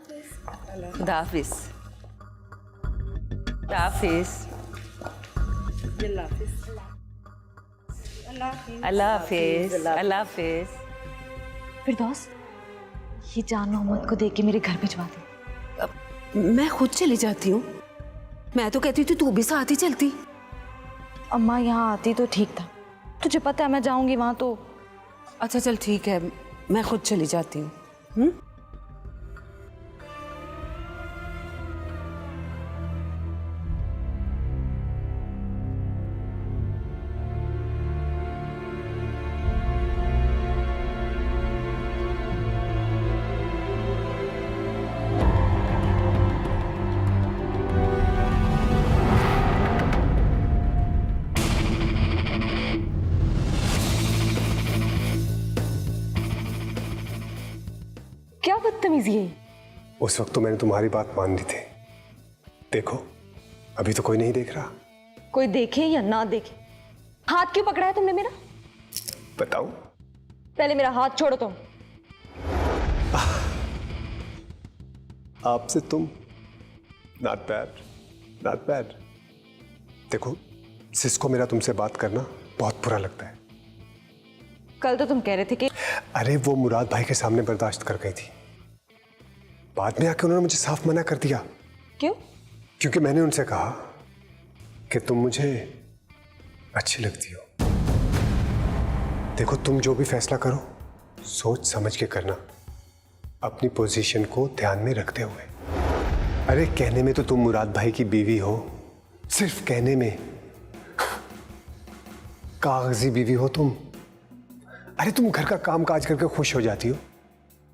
खुदा हाफिज। खुदा हाफिज। अल्लाह हाफिज। अल्लाह हाफिज। फिरदौस, ये जान मोहम्मद को देख के मेरे घर भिजवा दे। मैं खुद चली जाती हूँ। मैं तो कहती थी तू भी साथ ही चलती। अम्मा यहाँ आती तो ठीक था, तुझे पता है मैं जाऊंगी वहां तो। अच्छा चल ठीक है, मैं खुद चली जाती हूँ। क्या बदतमीजी है। उस वक्त तो मैंने तुम्हारी बात मान ली थी। देखो अभी तो कोई नहीं देख रहा। कोई देखे या ना देखे, हाथ क्यों पकड़ा है तुमने मेरा? बताओ। पहले मेरा हाथ छोड़ो तुम। आपसे तुम नॉट बैड, नॉट बैड। देखो सिस्को, मेरा तुमसे बात करना बहुत बुरा लगता है। कल तो तुम कह रहे थे कि अरे वो मुराद भाई के सामने बर्दाश्त कर गई थी, बाद में आके उन्होंने मुझे साफ मना कर दिया। क्यों? क्योंकि मैंने उनसे कहा कि तुम मुझे अच्छी लगती हो। देखो तुम जो भी फैसला करो सोच समझ के करना, अपनी पोजीशन को ध्यान में रखते हुए। अरे कहने में तो तुम मुराद भाई की बीवी हो, सिर्फ कहने में। कागजी बीवी हो तुम। अरे तुम घर का काम काज करके खुश हो जाती हो,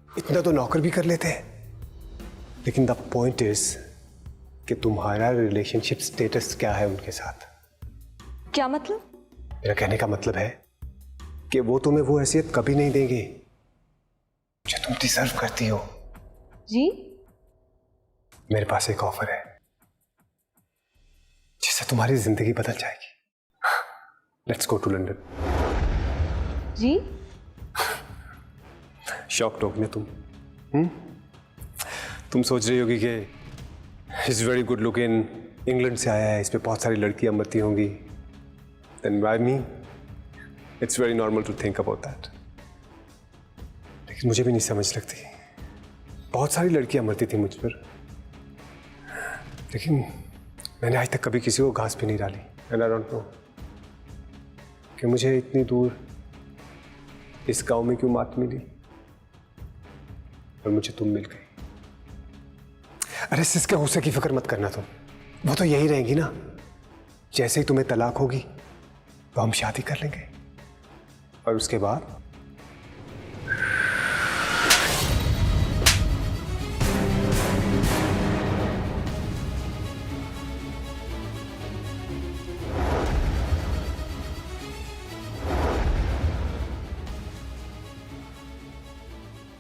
इतना तो नौकर भी कर लेते हैं। लेकिन द पॉइंट इज कि तुम्हारा रिलेशनशिप स्टेटस क्या है उनके साथ। क्या मतलब? मेरा कहने का मतलब है कि वो तुम्हें वो हैसियत कभी नहीं देंगे जो तुम डिजर्व करती हो। जी? मेरे पास एक ऑफर है जिससे तुम्हारी जिंदगी बदल जाएगी। Let's go to London. जी? शॉक्ड हो गई तुम? तुम सोच रही होगी कि is very good looking, England से आया है, इस पे बहुत सारी लड़कियां मरती होंगी। Then by me it's very normal to think about that. लेकिन मुझे भी नहीं समझ लगती, बहुत सारी लड़कियां मरती थी मुझ पर, लेकिन मैंने आज तक कभी किसी को घास भी नहीं डाली। एंड आई डोंट नो कि मुझे इतनी दूर इस गांव में क्यों मात मिली, और मुझे तुम मिल गई। अरे सिसके गुस्से की फिक्र मत करना तुम, वो तो यही रहेंगी ना। जैसे ही तुम्हें तलाक होगी तो हम शादी कर लेंगे, और उसके बाद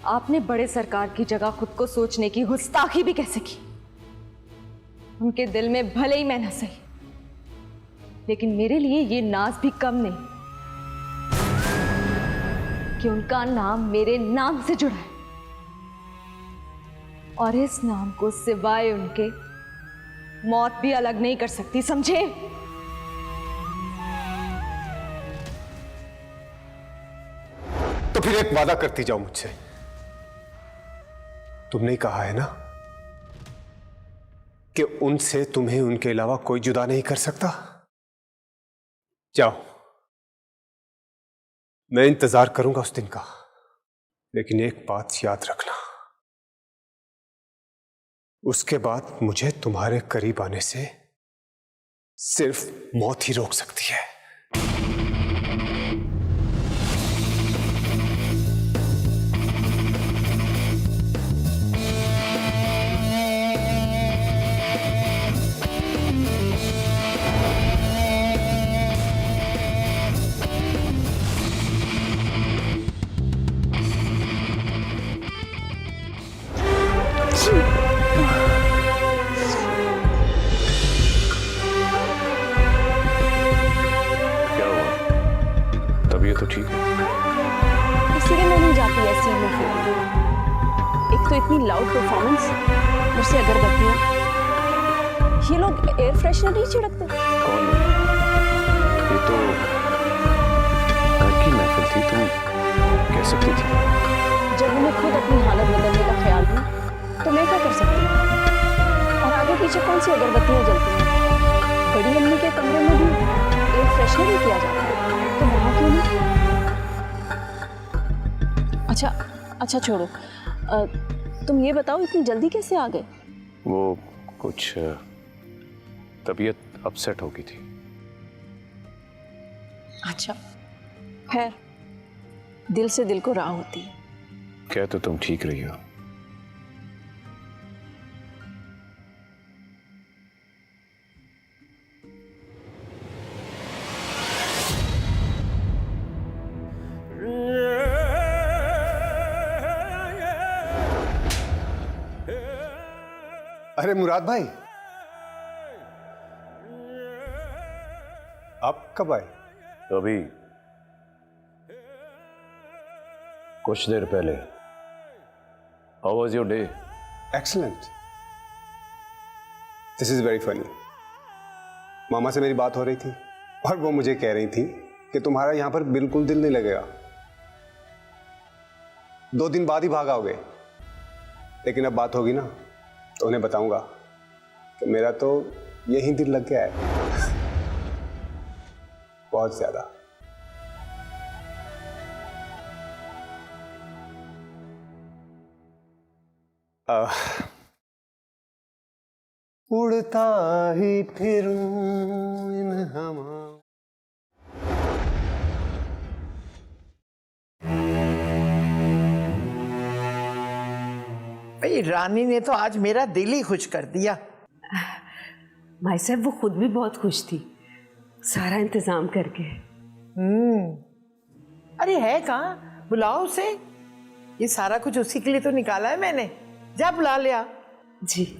आपने बड़े सरकार की जगह खुद को सोचने की गुस्ताखी भी कैसे की? उनके दिल में भले ही मैं न सही, लेकिन मेरे लिए ये नाज भी कम नहीं कि उनका नाम मेरे नाम से जुड़ा है, और इस नाम को सिवाय उनके मौत भी अलग नहीं कर सकती, समझे? तो फिर एक वादा करती जाओ मुझसे। तुमने कहा है ना कि उनसे तुम्हें उनके अलावा कोई जुदा नहीं कर सकता। जाओ, मैं इंतजार करूंगा उस दिन का, लेकिन एक बात याद रखना, उसके बाद मुझे तुम्हारे करीब आने से सिर्फ मौत ही रोक सकती है। तो ठीक है, इसलिए मैं नहीं जाती ऐसे में। एक तो तो इतनी लाउड परफॉर्मेंस, मुझसे अगरबत्तियाँ। ये लोग एयर फ्रेशनर नहीं छिड़कते? कौन है? ये तो घर की महफिल थी, तुम कह सकती थी। जब उन्हें खुद अपनी हालत बदलने का ख्याल हुआ तो मैं क्या कर सकती हूँ? और आगे पीछे कौन सी अगरबत्तियाँ जलती हैं? बड़ी अम्मी के कमरे में भी एयर फ्रेशनर ही किया जाता है, तो वहाँ क्यों नहीं? अच्छा छोड़ो, तुम ये बताओ इतनी जल्दी कैसे आ गए? वो कुछ तबीयत अपसेट हो गई थी। अच्छा, खैर, दिल से दिल को राह होती है। क्या तो तुम ठीक रही हो। अरे मुराद भाई, आप कब आए? अभी कुछ देर पहले। How was your day? Excellent. This is very funny. मामा से मेरी बात हो रही थी और वो मुझे कह रही थी कि तुम्हारा यहां पर बिल्कुल दिल नहीं लगेगा, 2 दिन बाद ही भाग आओगे। लेकिन अब बात होगी ना तो उन्हें बताऊंगा कि मेरा तो यही दिल लग गया है। बहुत ज्यादा। उड़ता ही फिरूं इन हवा। भाई रानी ने तो आज मेरा दिल ही खुश कर दिया। भाई साहब वो खुद भी बहुत खुश थी, सारा इंतजाम करके। अरे है कहाँ, बुलाओ उसे। ये सारा कुछ उसी के लिए तो निकाला है मैंने। जा बुला लिया। जी।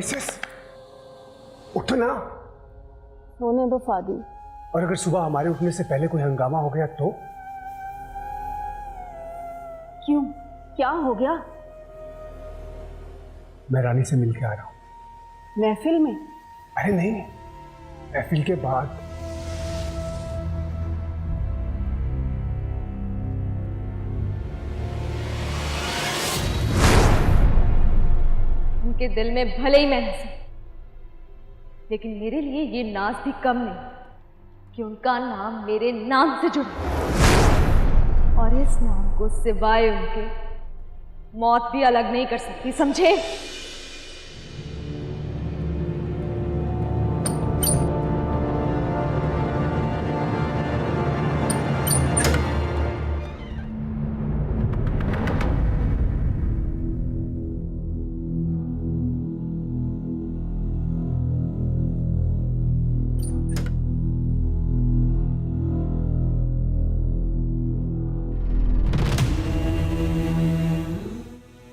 सिस, उठो ना। सोने दो फादी। और अगर सुबह हमारे उठने से पहले कोई हंगामा हो गया तो? क्यों, क्या हो गया? मैं रानी से मिलके आ रहा हूं। महफिल में? अरे नहीं, महफिल के बाद। उनके दिल में भले ही मैं हंसी, लेकिन मेरे लिए ये नाज भी कम नहीं कि उनका नाम मेरे नाम से जुड़ा, और इस नाम को सिवाय उनके मौत भी अलग नहीं कर सकती, समझे?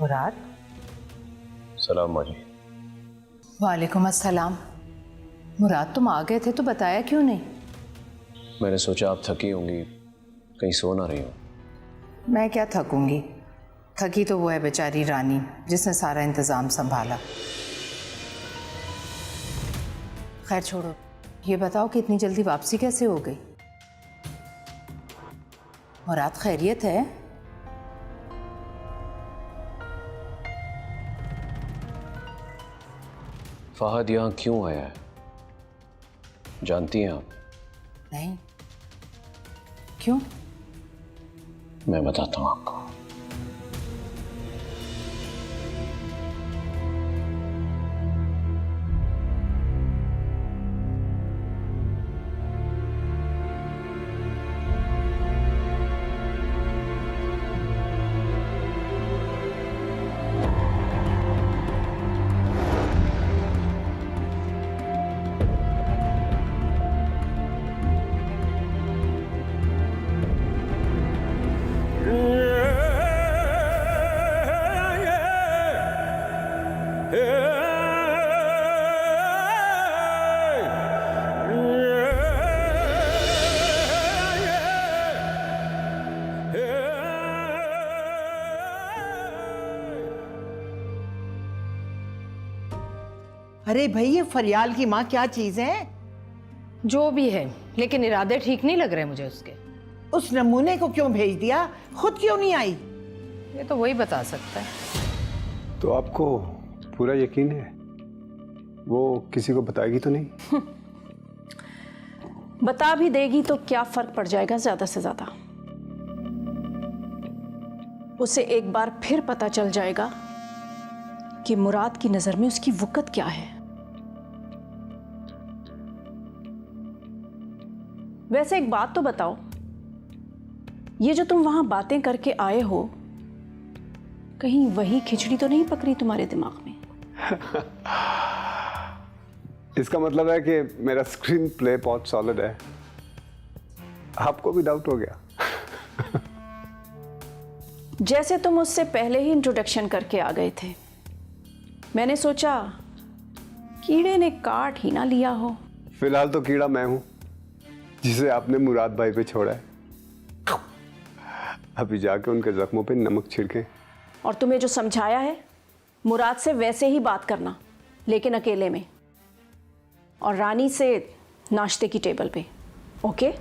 मुराद। सलाम माजी। वालेकुम अस्सलाम। मुराद तुम आ गए थे तो बताया क्यों नहीं? मैंने सोचा आप थकी होंगी, कहीं सो ना रही हो। मैं क्या थकूंगी, थकी तो वो है बेचारी रानी जिसने सारा इंतज़ाम संभाला। खैर छोड़ो, ये बताओ कि इतनी जल्दी वापसी कैसे हो गई? मुराद खैरियत है? फहद यहाँ क्यों आया है जानती हैं आप? नहीं, क्यों? मैं बताता हूँ आपको। अरे भाई, ये फरियाल की माँ क्या चीज है? जो भी है, लेकिन इरादे ठीक नहीं लग रहे मुझे उसके। उस नमूने को क्यों भेज दिया? खुद क्यों नहीं आई? ये तो वही बता सकता है। तो आपको पूरा यकीन है वो किसी को बताएगी तो नहीं? बता भी देगी तो क्या फर्क पड़ जाएगा ज्यादा से ज्यादा। उसे एक बार फिर पता चल जाएगा कि मुराद की नजर में उसकी वक़्त क्या है। वैसे एक बात तो बताओ, ये जो तुम वहां बातें करके आए हो, कहीं वही खिचड़ी तो नहीं पकड़ी तुम्हारे दिमाग में? इसका मतलब है कि मेरा स्क्रीन प्ले बहुत सॉलिड है। आपको भी डाउट हो गया? जैसे तुम उससे पहले ही इंट्रोडक्शन करके आ गए थे, मैंने सोचा कीड़े ने काट ही ना लिया हो। फिलहाल तो कीड़ा मैं हूं जिसे आपने मुराद भाई पे छोड़ा है। अभी जाके उनके जख्मों पे नमक छिड़के। और तुम्हें जो समझाया है, मुराद से वैसे ही बात करना, लेकिन अकेले में, और रानी से नाश्ते की टेबल पे। ओके?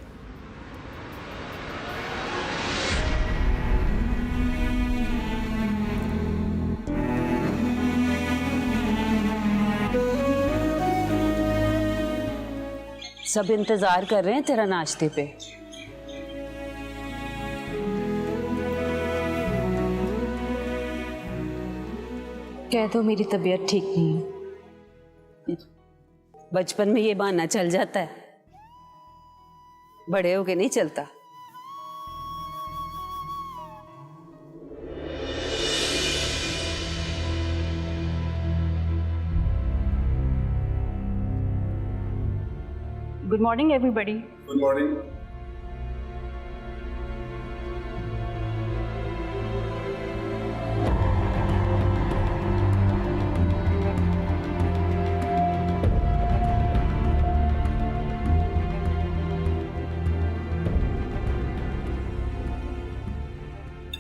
सब इंतजार कर रहे हैं तेरा नाश्ते पे। कह दो मेरी तबीयत ठीक नहीं है। बचपन में ये बहाना चल जाता है, बड़े होके नहीं चलता। Good morning everybody. Good morning.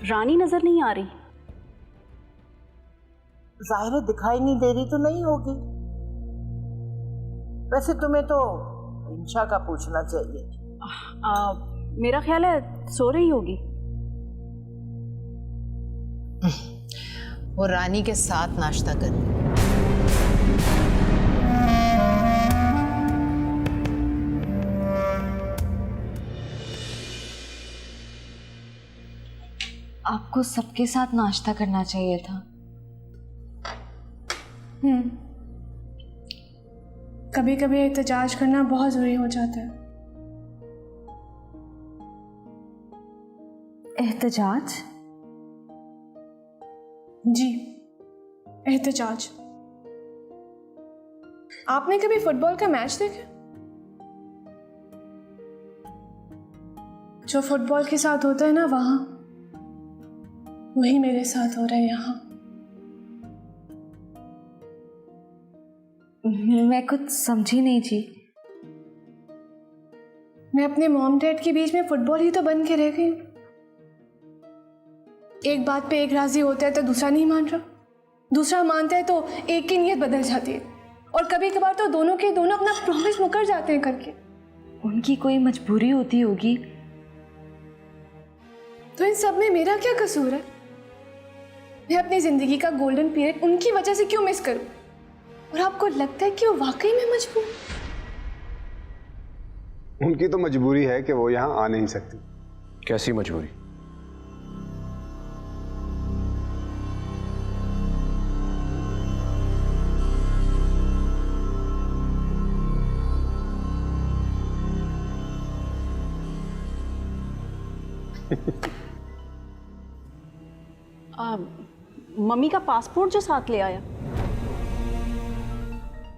Rani नजर नहीं आ रही। जाहिर है दिखाई नहीं दे रही तो नहीं होगी। वैसे तुम्हें तो इंशा का पूछना चाहिए। मेरा ख्याल है सो रही होगी। वो रानी के साथ नाश्ता कर रही है। आपको सबके साथ नाश्ता करना चाहिए था। कभी कभी एहतजाज करना बहुत ज़रूरी हो जाता है। एहतजाज? जी, एहतजाज। आपने कभी फुटबॉल का मैच देखा? जो फुटबॉल के साथ होता है ना वहां, वही मेरे साथ हो रहा है यहाँ। मैं कुछ समझी नहीं जी। मैं अपने मॉम डैड के बीच में फुटबॉल ही तो बन के रह गई। एक बात पे एक राजी होता है तो दूसरा नहीं मान रहा, दूसरा मानता है तो एक की नीयत बदल जाती है, और कभी कभार तो दोनों के दोनों अपना प्रॉमिस मुकर जाते हैं करके। उनकी कोई मजबूरी होती होगी। तो इन सब में मेरा क्या कसूर है? मैं अपनी जिंदगी का गोल्डन पीरियड उनकी वजह से क्यों मिस करूं? और आपको लगता है कि वो वाकई में मजबूर? उनकी तो मजबूरी है कि वो यहाँ आ नहीं सकती। कैसी मजबूरी? मम्मी का पासपोर्ट जो साथ ले आया।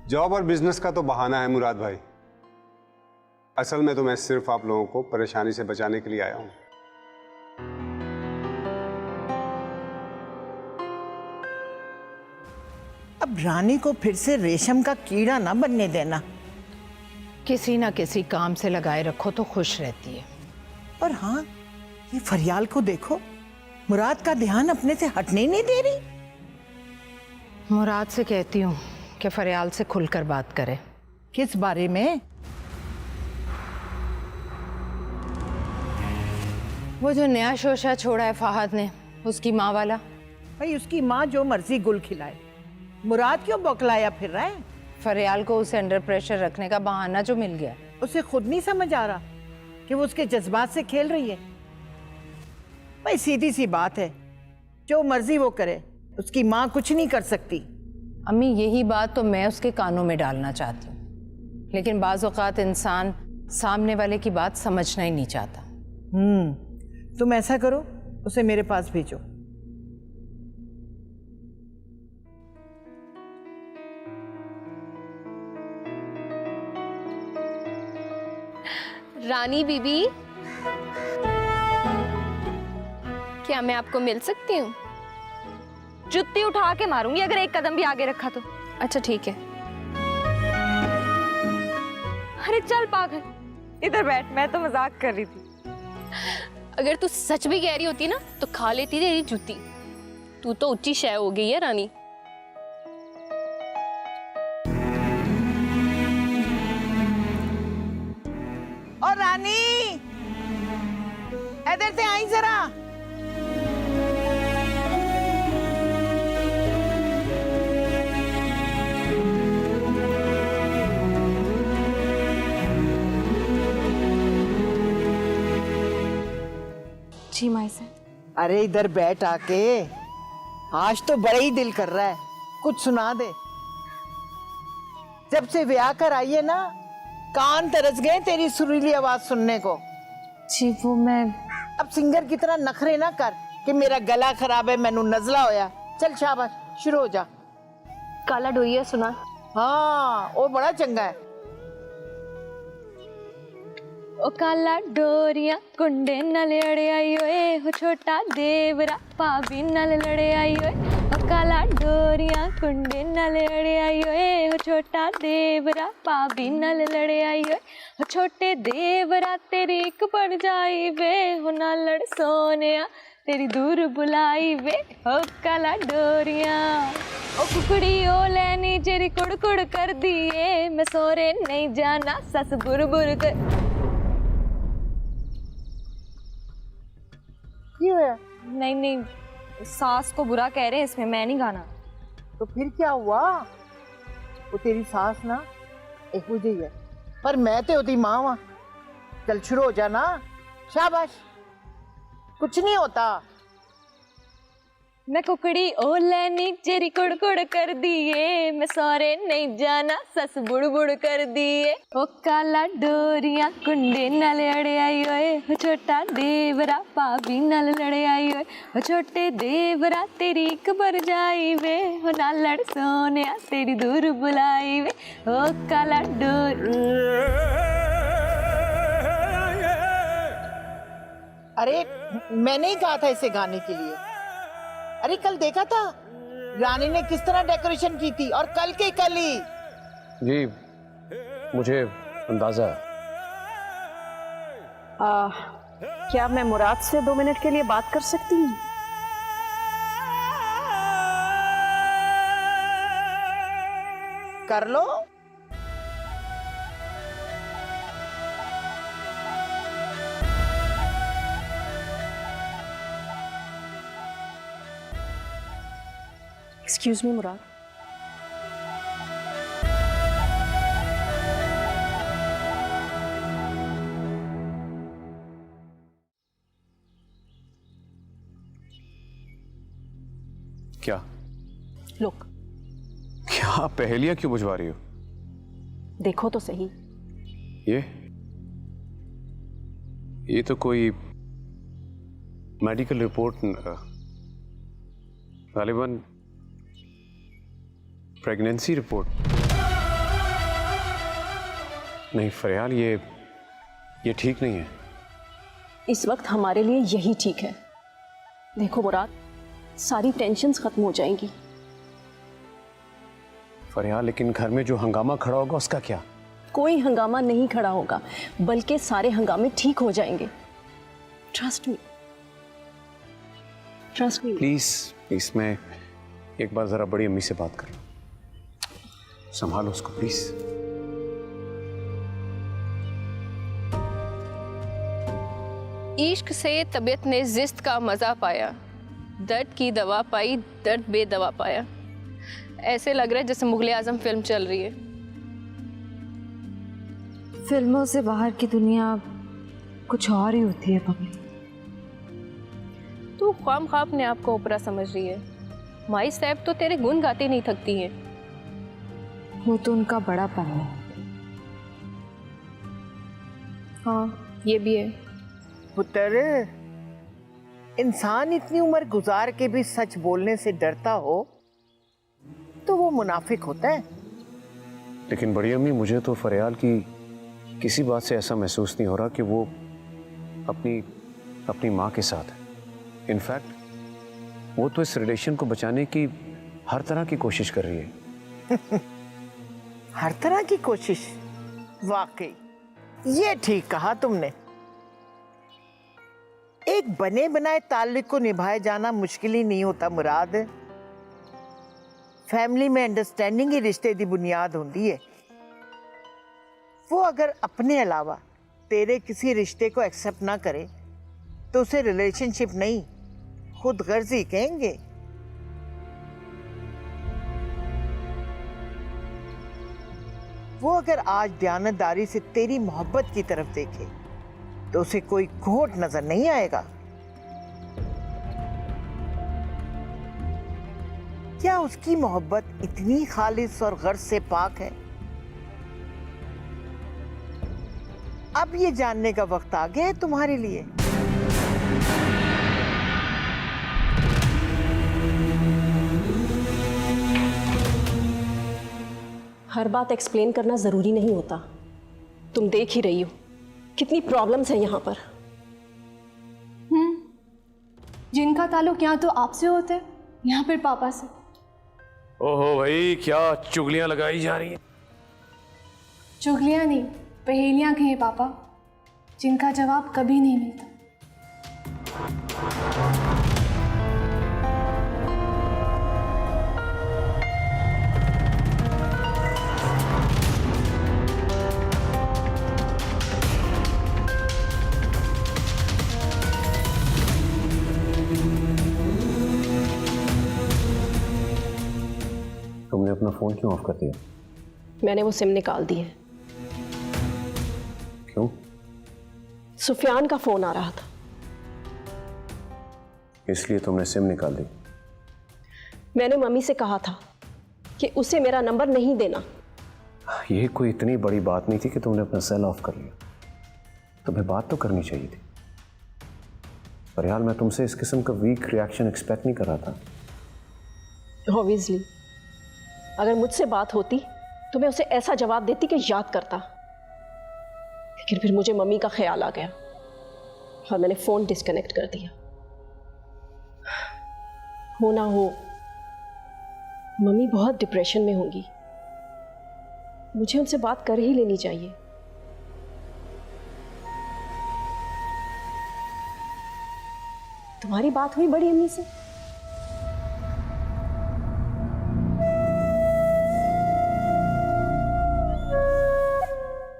जॉब और बिजनेस का तो बहाना है मुराद भाई। असल में तो मैं सिर्फ आप लोगों को परेशानी से बचाने के लिए आया हूं। अब रानी को फिर से रेशम का कीड़ा ना बनने देना। किसी ना किसी काम से लगाए रखो तो खुश रहती है। और हाँ, ये फरियाल को देखो, मुराद का ध्यान अपने से हटने ही नहीं दे रही। मुराद से कहती हूँ कि फरियाल से खुलकर बात करे। किस बारे में? वो जो नया शोशा छोड़ा है फहद ने, उसकी माँ वाला। भाई उसकी माँ जो मर्जी गुल खिलाए, मुराद क्यों बौखलाया फिर रहा है? फरियाल को उसे अंडर प्रेशर रखने का बहाना जो मिल गया। उसे खुद नहीं समझ आ रहा कि वो उसके जज्बात से खेल रही है। भाई सीधी सी बात है, जो मर्जी वो करे, उसकी माँ कुछ नहीं कर सकती। अम्मी यही बात तो मैं उसके कानों में डालना चाहती हूँ, लेकिन बाज़ औक़ात इंसान सामने वाले की बात समझना ही नहीं चाहता। तुम ऐसा करो, उसे मेरे पास भेजो। रानी बीबी, क्या मैं आपको मिल सकती हूँ? जुत्ती उठा के मारूंगी अगर एक कदम भी आगे रखा तो। अच्छा ठीक है। अरे चल पागल, इधर बैठ, मैं तो मजाक कर रही थी। अगर तू सच भी कह रही होती ना तो खा लेती तेरी जूती। तू तो ऊंची शय हो गई है रानी। और रानी, इधर से आई जरा। जी माई से। अरे इधर बैठ आके, आज तो बड़ा ही दिल कर रहा है, कुछ सुना दे। जब से ब्याह कर आई है ना, कान तरस गए तेरी सुरीली आवाज सुनने को। जी वो मैं। अब सिंगर की तरह नखरे ना कर कि मेरा गला खराब है, मैनू नजला होया। चल शाबाश, शुरू हो जा। काला डोइया सुना। हाँ वो बड़ा चंगा है। ओ काला डोरिया कुंडे नल अड़े आई ओए, हो छोटा देवरा भाभी नल लड़े आई ओए। ओ काला डोरिया कुंडे नल अड़े आई ओए, हो छोटा देवरा भाभी नल लड़े आई ओए। हो छोटे देवरा तेरी एक पड़ जाई वे, हो ना लड़ सोनिया तेरी दूर बुलाई वे। ओ काला डोरिया ओ कुकड़ी ओ लैनी जेरी कुड़ कुड़ कर दिए, मैं सोरे नहीं जाना सस बुर बुर कर। नहीं नहीं, सास को बुरा कह रहे हैं इसमें, मैं नहीं गाना। तो फिर क्या हुआ? वो तेरी सास ना एक ही है, पर मैं तो ओदी मां वा। चल शुरू हो जाना, शाबाश। कुछ नहीं होता। मैं कुकड़ी ओ लैनी जेरी कुड़ कुड़ कर दिए, मैं सौरे नहीं जाना सस बुड़ बुड़ कर दिए। ओ काला डोरिया कुंडे नल अड़े आई ओए, हो छोटा देवरा भाभी नल लड़े आई ओए। हो छोटे देवरा तेरी एक बर जाई वे, हो ना लड़ सोनिया तेरी दूर बुलाई वे। ओ काला अरे मैंने ही कहा था इसे गाने के लिए। अरे कल देखा था रानी ने किस तरह डेकोरेशन की थी, और कल के कल ही। जी मुझे अंदाजा। क्या मैं मुराद से 2 मिनट के लिए बात कर सकती हूँ? कर लो। एक्सक्यूज मी मुराद। क्या? लुक, क्या पहेलियां क्यों बुझवा रही हो? देखो तो सही। ये तो कोई मेडिकल रिपोर्ट, गालिबन प्रेगनेंसी रिपोर्ट। नहीं फरियाल, ये ठीक नहीं है। इस वक्त हमारे लिए यही ठीक है। देखो मुराद, सारी टेंशन्स खत्म हो जाएंगी। फरियाल लेकिन घर में जो हंगामा खड़ा होगा उसका क्या? कोई हंगामा नहीं खड़ा होगा, बल्कि सारे हंगामे ठीक हो जाएंगे। Trust me, trust me. Please मैं एक बार जरा बड़ी अम्मी से बात कर। संभालो उसको प्लीज। इश्क से तबीयत ने जिस्त का मजा पाया, दर्द की दवा पाई, दर्द बेदवा पाया। ऐसे लग रहा है जैसे मुगले आजम फिल्म चल रही है। फिल्मों से बाहर की दुनिया कुछ और ही होती है पगली। तू ख्वाम अपने आप को ओपरा समझ रही है। माई साहब तो तेरे गुण गाते नहीं थकती हैं। वो तो उनका बड़ापन है। हाँ ये भी है। पुत्र, इंसान इतनी उम्र गुजार के भी सच बोलने से डरता हो तो वो मुनाफिक होता है। लेकिन बड़ी अम्मी, मुझे तो फरियाल की किसी बात से ऐसा महसूस नहीं हो रहा कि वो अपनी माँ के साथ है। इनफैक्ट वो तो इस रिलेशन को बचाने की हर तरह की कोशिश कर रही है। हर तरह की कोशिश? वाकई ये ठीक कहा तुमने। एक बने बनाए ताल्लुक को निभाए जाना मुश्किल ही नहीं होता मुराद। फैमिली में अंडरस्टैंडिंग ही रिश्ते की बुनियाद होती है। वो अगर अपने अलावा तेरे किसी रिश्ते को एक्सेप्ट ना करे तो उसे रिलेशनशिप नहीं, खुद गर्जी कहेंगे। वो अगर आज दयानतदारी से तेरी मोहब्बत की तरफ देखे तो उसे कोई घोट नजर नहीं आएगा। क्या उसकी मोहब्बत इतनी खालिस और गर्ज से पाक है? अब ये जानने का वक्त आ गया है तुम्हारे लिए। हर बात एक्सप्लेन करना ज़रूरी नहीं होता। तुम देख ही रही हो कितनी प्रॉब्लम्स हैं यहाँ पर। जिनका ताल्लुक यहाँ तो आपसे होता है, यहाँ पर पापा से। ओहो भाई, क्या चुगलियां लगाई जा रही हैं। चुगलियाँ नहीं, पहेलियाँ कहें पापा, जिनका जवाब कभी नहीं मिलता। तुमने अपना फोन क्यों ऑफ कर दिया? मैंने वो सिम निकाल दी है। क्यों? सुफियान का फोन आ रहा था। इसलिए तुमने सिम निकाल दी? मैंने मम्मी से कहा था कि उसे मेरा नंबर नहीं देना। ये कोई इतनी बड़ी बात नहीं थी कि तुमने अपना सेल ऑफ कर लिया। तुम्हें बात तो करनी चाहिए थी। फरियाल, मैं तुमसे इस किस्म का वीक रिएक्शन एक्सपेक्ट नहीं कर रहा था। ऑब्वियसली अगर मुझसे बात होती तो मैं उसे ऐसा जवाब देती कि याद करता, लेकिन फिर मुझे मम्मी का ख्याल आ गया और मैंने फोन डिस्कनेक्ट कर दिया। हो ना हो मम्मी बहुत डिप्रेशन में होंगी, मुझे उनसे बात कर ही लेनी चाहिए। तुम्हारी बात हुई बड़ी अम्मी से?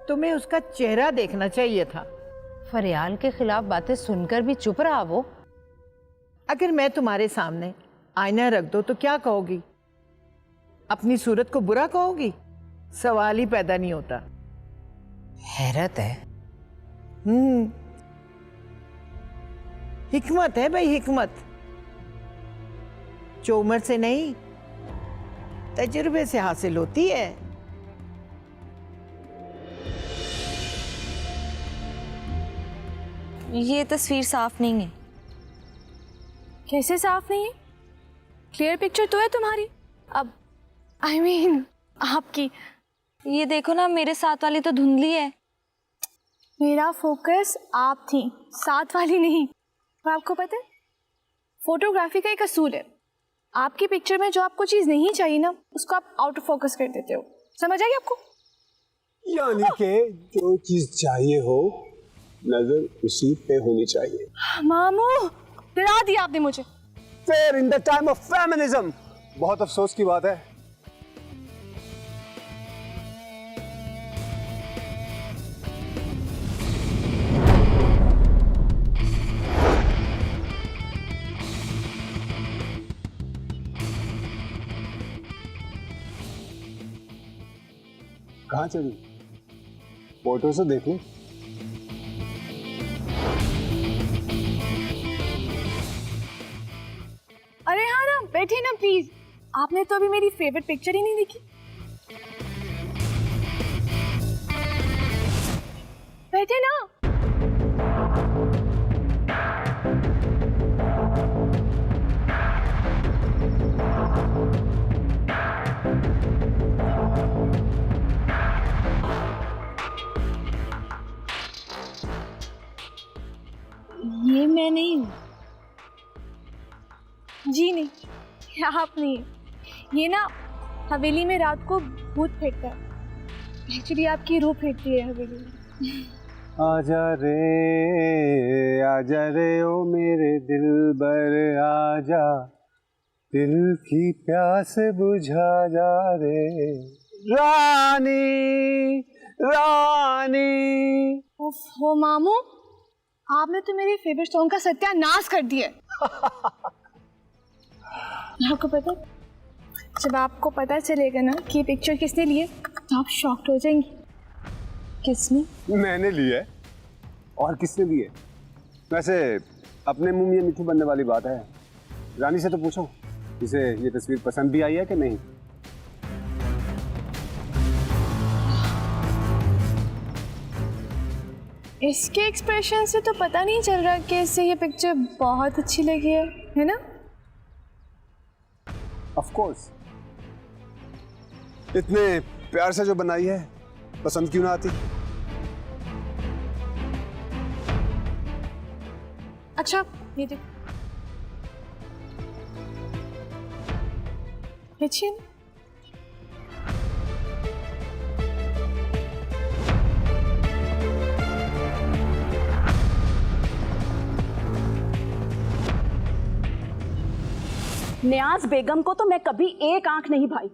तुम्हें उसका चेहरा देखना चाहिए था। फरियाल के खिलाफ बातें सुनकर भी चुप रहा वो। अगर मैं तुम्हारे सामने आईना रख दो तो क्या कहोगी? अपनी सूरत को बुरा कहोगी? सवाल ही पैदा नहीं होता। हैरत है। हिकमत है भाई, हिकमत। जो उम्र से नहीं तजुर्बे से हासिल होती है। ये तस्वीर साफ नहीं है। कैसे साफ नहीं है? क्लियर पिक्चर तो है तुम्हारी। अब I mean, आपकी। ये देखो ना, मेरे साथ वाली तो धुंधली है। मेरा फोकस आप थी, साथ वाली नहीं। और आपको पता है फोटोग्राफी का एक असूल है, आपकी पिक्चर में जो आपको चीज नहीं चाहिए ना, उसको आप आउट ऑफ फोकस कर देते हो। समझ आई आपको? यानी कि जो चीज चाहिए हो नजर उसी पे होनी चाहिए। मामू, डरा दिया आपने मुझे। Fair in the time of feminism. बहुत अफसोस की बात है कहाँ चली? फोटो से देख लो। अरे हाँ ना, बैठे ना प्लीज। आपने तो अभी मेरी फेवरेट पिक्चर ही नहीं देखी। बैठे ना। ये मैं नहीं हूँ। जी नहीं, ये आप नहीं। ये ना हवेली में रात को भूत फेंकता है। एक्चुअली आपकी रूह फेंकती है हवेली में। आजा रे ओ मेरे दिलबर आजा, दिल की प्यास बुझा जा रे रानी रानी। ओहो मामू, आपने तो मेरे फेवरेट सॉन्ग का सत्यानाश कर दिया। आपको पता, जब आपको पता चलेगा ना कि ये पिक्चर किसने ली है तो आप शॉक्ड हो जाएंगी। किसने? मैंने ली है। और किसने ली है? वैसे अपने मुंह में मिठू बनने वाली बात है। रानी से तो पूछो इसे ये तस्वीर पसंद भी आई है कि नहीं। इसके एक्सप्रेशन से तो पता नहीं चल रहा कि इसे ये पिक्चर बहुत अच्छी लगी है ना? ऑफ कोर्स, इतने प्यार से जो बनाई है पसंद क्यों ना आती। अच्छा ये देखो, अच्छी है ना? नियाज बेगम को तो मैं कभी एक आंख नहीं भाई,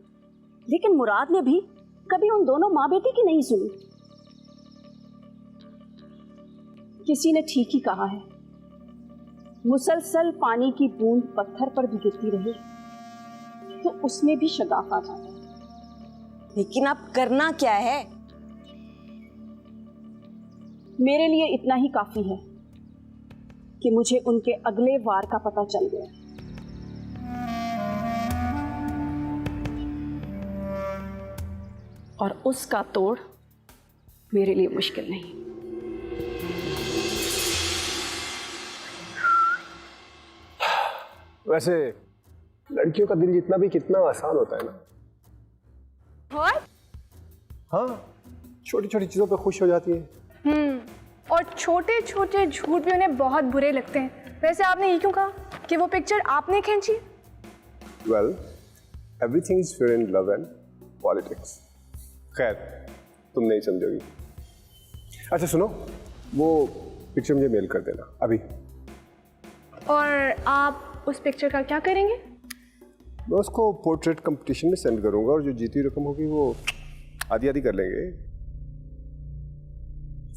लेकिन मुराद ने भी कभी उन दोनों माँ बेटे की नहीं सुनी। किसी ने ठीक ही कहा है, मुसलसल पानी की बूंद पत्थर पर भी गिरती रहे तो उसमें भी शगाफ आ जाता है। लेकिन अब करना क्या है? मेरे लिए इतना ही काफी है कि मुझे उनके अगले वार का पता चल गया। और उसका तोड़ मेरे लिए मुश्किल नहीं। वैसे लड़कियों का दिल जितना भी कितना आसान होता है ना। और? हाँ, छोटी छोटी चीजों पे खुश हो जाती है। और छोटे छोटे झूठ भी उन्हें बहुत बुरे लगते हैं। वैसे आपने ये क्यों कहा कि वो पिक्चर आपने खींची? Well, everything is fair in love and politics. खैर, तुम नहीं समझोगी। अच्छा सुनो, वो पिक्चर मुझे मेल कर देना अभी। और आप उस पिक्चर का क्या करेंगे? मैं उसको पोर्ट्रेट कंपटीशन में सेंड करूंगा और जो जीती हुई रकम होगी वो आधी आधी कर लेंगे।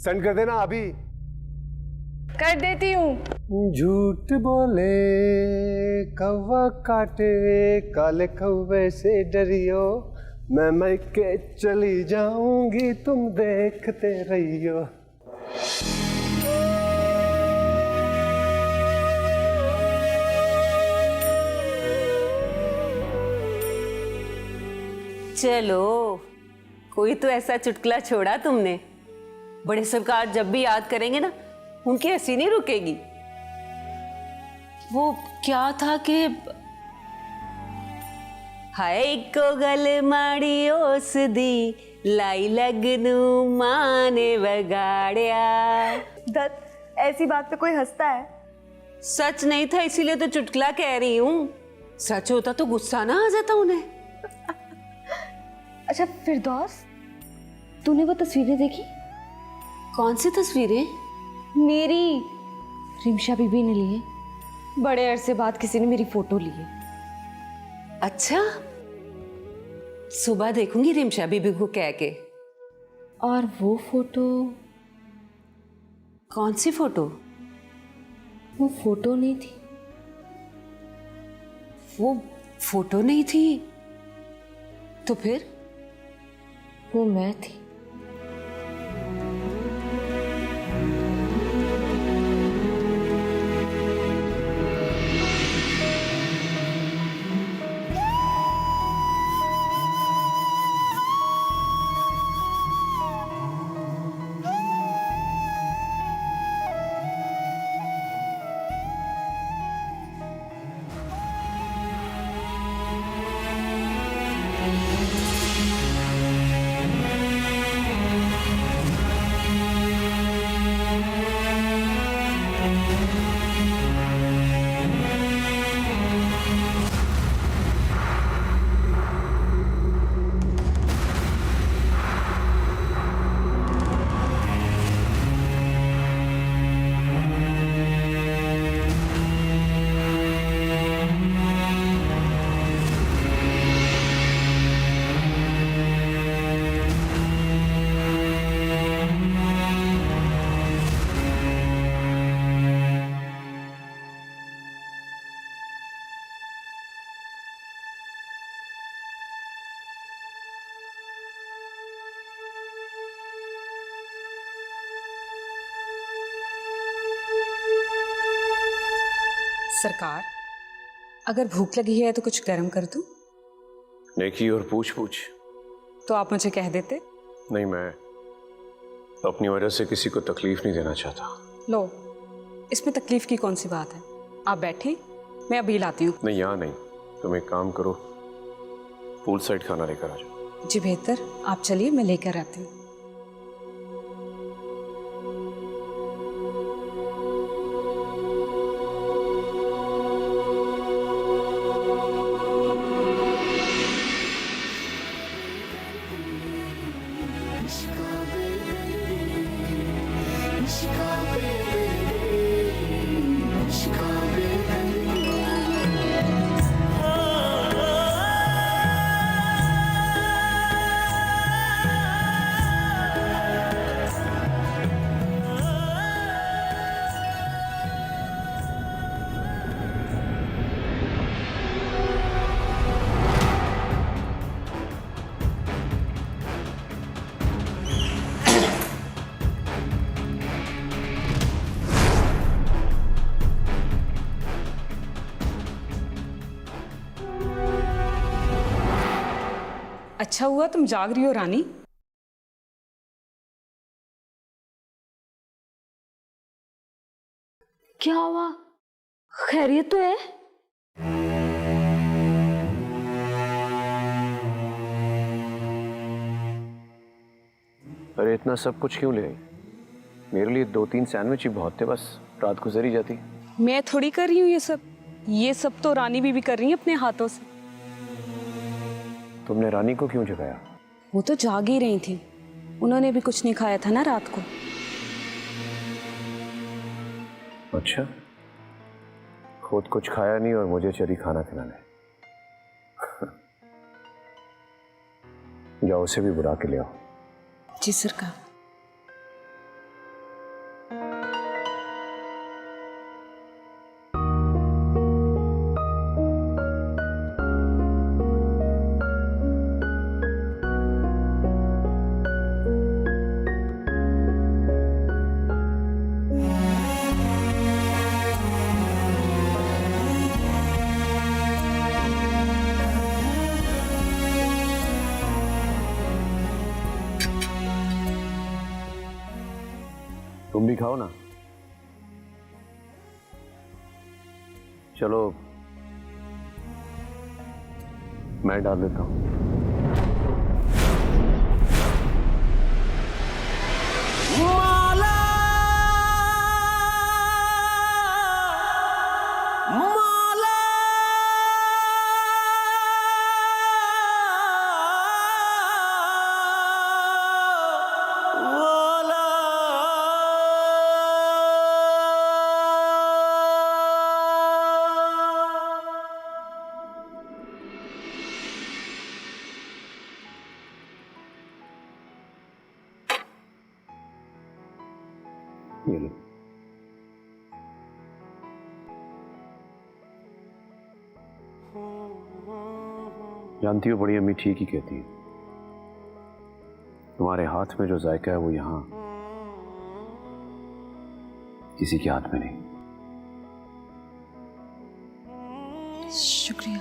सेंड कर देना अभी। कर देती हूँ। झूठ बोले कौवा काटे, काले कौवे से डरियो, मैं मैके चली जाऊंगी तुम देखते रहियो। चलो, कोई तो ऐसा चुटकुला छोड़ा तुमने। बड़े सरकार जब भी याद करेंगे ना, उनकी हंसी नहीं रुकेगी। वो क्या था कि हाय को गल माड़ी ओस दी, लाई लगनू माने बगाड़िया। दत्त, ऐसी बात पे कोई हंसता है? सच नहीं था इसीलिए तो चुटकुला कह रही हूँ। सच होता तो गुस्सा ना आ जाता उन्हें। अच्छा फिरदौस, तूने वो तस्वीरें देखी? कौन सी तस्वीरें? मेरी रिमशा बीबी ने ली है। बड़े अरसे बाद किसी ने मेरी फोटो ली है। अच्छा, सुबह देखूंगी रिमशा बीबी को कह के। और वो फोटो? कौन सी फोटो? वो फोटो नहीं थी। वो फोटो नहीं थी तो फिर? वो मैं थी। सरकार, अगर भूख लगी है तो कुछ गर्म कर दूं? नेकी और पूछ पूछ। तो आप मुझे कह देते। नहीं, मैं अपनी वजह से किसी को तकलीफ नहीं देना चाहता। लो, इसमें तकलीफ की कौन सी बात है? आप बैठे, मैं अभी लाती हूँ। नहीं, यहाँ नहीं। तुम एक काम करो, पूल साइड खाना लेकर आ जाओ। जी बेहतर, आप चलिए, मैं लेकर आती हूँ। अच्छा हुआ तुम जाग रही हो रानी। क्या हुआ? खैरियत तो है? अरे इतना सब कुछ क्यों ले आई? मेरे लिए 2-3 सैंडविच ही बहुत थे, बस रात गुजर ही जाती। मैं थोड़ी कर रही हूँ ये सब तो रानी बीबी कर रही है अपने हाथों से। तुमने रानी को क्यों जगाया? वो तो जाग ही रही थी, उन्होंने भी कुछ नहीं खाया था ना रात को। अच्छा, खुद कुछ खाया नहीं और मुझे चली खाना खिलाने। जाओ उसे भी बुला के ले आओ। जी सरकार। तुम भी खाओ ना। चलो मैं डाल देता हूं। ये लो। जानती हो बड़ी अम्मी ठीक ही कहती है। तुम्हारे हाथ में जो जायका है वो यहां किसी के हाथ में नहीं। शुक्रिया।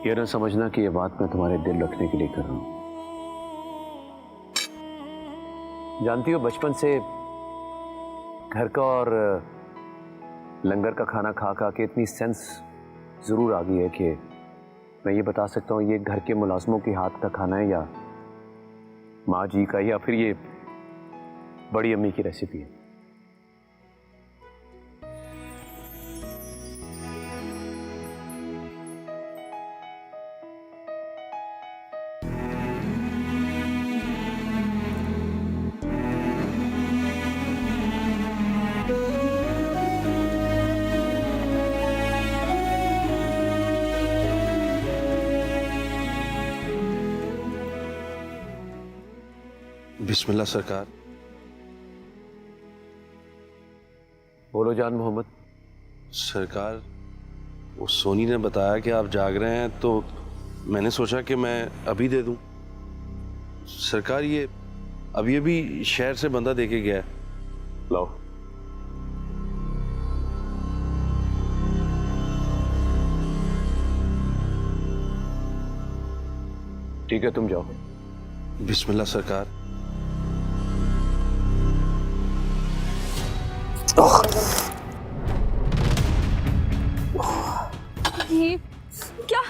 ये ना समझना कि ये बात मैं तुम्हारे दिल रखने के लिए कर रहा हूं। जानती हो, बचपन से घर का और लंगर का खाना खा खा के इतनी सेंस जरूर आ गई है कि मैं ये बता सकता हूँ ये घर के मुलाजमों के हाथ का खाना है या माँ जी का या फिर ये बड़ी अम्मी की रेसिपी है। बिस्मिल्लाह सरकार। बोलो जान मोहम्मद। सरकार, वो सोनी ने बताया कि आप जाग रहे हैं तो मैंने सोचा कि मैं अभी दे दूं। सरकार, ये अभी शहर से बंदा दे के गया है। लाओ। ठीक है, तुम जाओ। बिस्मिल्लाह सरकार। ये क्या?